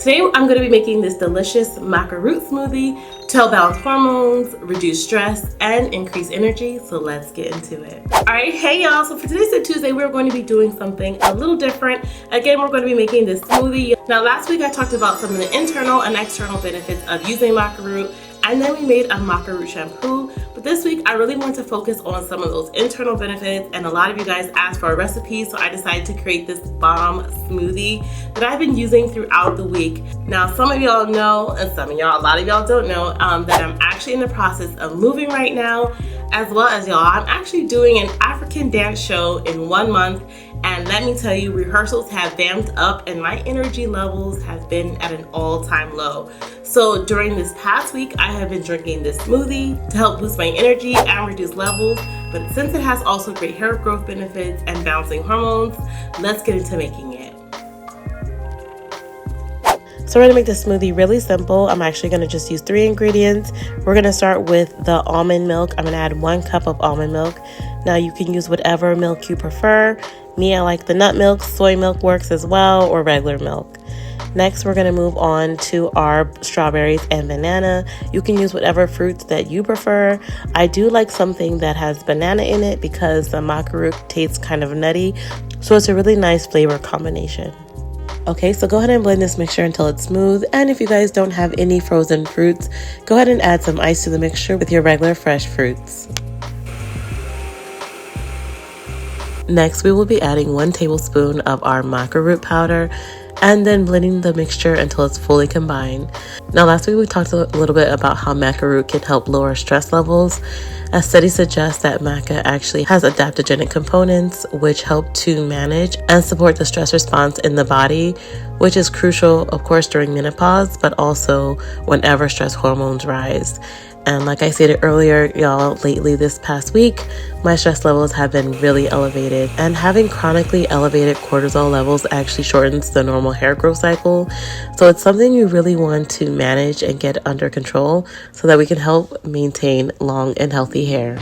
Today I'm going to be making this delicious Maca Root smoothie to help balance hormones, reduce stress, and increase energy. So let's get into it. Alright, hey y'all, so for today's Tuesday, we're going to be doing something a little different. Again, we're going to be making this smoothie. Now last week I talked about some of the internal and external benefits of using Maca Root, and then we made a Maca Root shampoo. But this week I really want to focus on some of those internal benefits, and a lot of you guys asked for a recipe, so I decided to create this bomb smoothie that I've been using throughout the week. Now some of y'all know, and some of y'all, a lot of y'all don't know, that I'm actually in the process of moving right now, as well as y'all, I'm actually doing an African dance show in 1 month. And let me tell you, rehearsals have vamped up and my energy levels have been at an all-time low. So during this past week, I have been drinking this smoothie to help boost my energy and reduce levels. But since it has also great hair growth benefits and balancing hormones, let's get into making it. So we're gonna make this smoothie really simple. I'm actually gonna just use 3 ingredients. We're gonna start with the almond milk. I'm gonna add 1 cup of almond milk. Now you can use whatever milk you prefer. Me, I like the nut milk. Soy milk works as well, or regular milk. Next, we're gonna move on to our strawberries and banana. You can use whatever fruits that you prefer. I do like something that has banana in it because the Maca Root tastes kind of nutty. So it's a really nice flavor combination. Okay, so go ahead and blend this mixture until it's smooth. And if you guys don't have any frozen fruits, go ahead and add some ice to the mixture with your regular fresh fruits. Next, we will be adding 1 tablespoon of our Maca Root powder and then blending the mixture until it's fully combined. Now, last week we talked a little bit about how Maca Root can help lower stress levels. A study suggests that maca actually has adaptogenic components which help to manage and support the stress response in the body, which is crucial, of course, during menopause, but also whenever stress hormones rise. And like I stated earlier, y'all, lately this past week, my stress levels have been really elevated. And having chronically elevated cortisol levels actually shortens the normal hair growth cycle. So it's something you really want to manage and get under control so that we can help maintain long and healthy hair.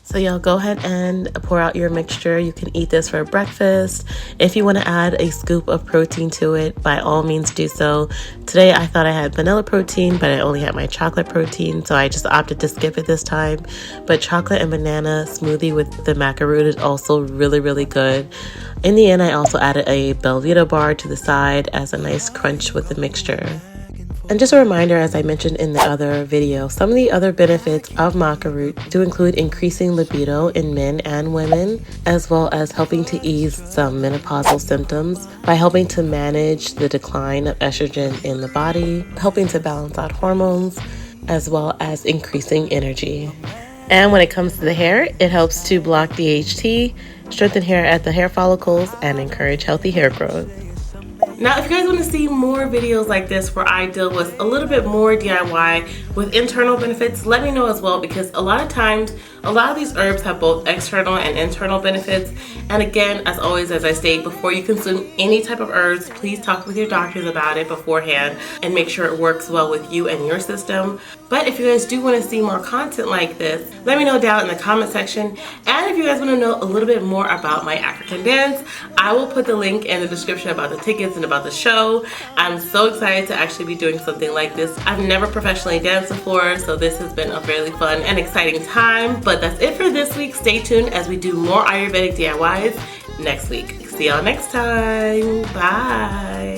So y'all, go ahead and pour out your mixture. You can eat this for breakfast. If you want to add a scoop of protein to it, by all means do so. Today I thought I had vanilla protein, but I only had my chocolate protein, so I just opted to skip it this time. But chocolate and banana smoothie with the Maca Root is also really, really good. In the end, I also added a Belvita bar to the side as a nice crunch with the mixture. And just a reminder, as I mentioned in the other video, some of the other benefits of Maca Root do include increasing libido in men and women, as well as helping to ease some menopausal symptoms by helping to manage the decline of estrogen in the body, helping to balance out hormones, as well as increasing energy. And when it comes to the hair, it helps to block DHT, strengthen hair at the hair follicles, and encourage healthy hair growth. Now, if you guys want to see more videos like this where I deal with a little bit more DIY with internal benefits, let me know as well, because a lot of times, a lot of these herbs have both external and internal benefits. And again, as always, as I state, before you consume any type of herbs, please talk with your doctors about it beforehand and make sure it works well with you and your system. But if you guys do want to see more content like this, let me know down in the comment section. And if you guys want to know a little bit more about my African dance, I will put the link in the description about the tickets and about the show. I'm so excited to actually be doing something like this. I've never professionally danced before, so this has been a really fun and exciting time. But that's it for this week. Stay tuned as we do more Ayurvedic DIYs next week. See y'all next time. Bye.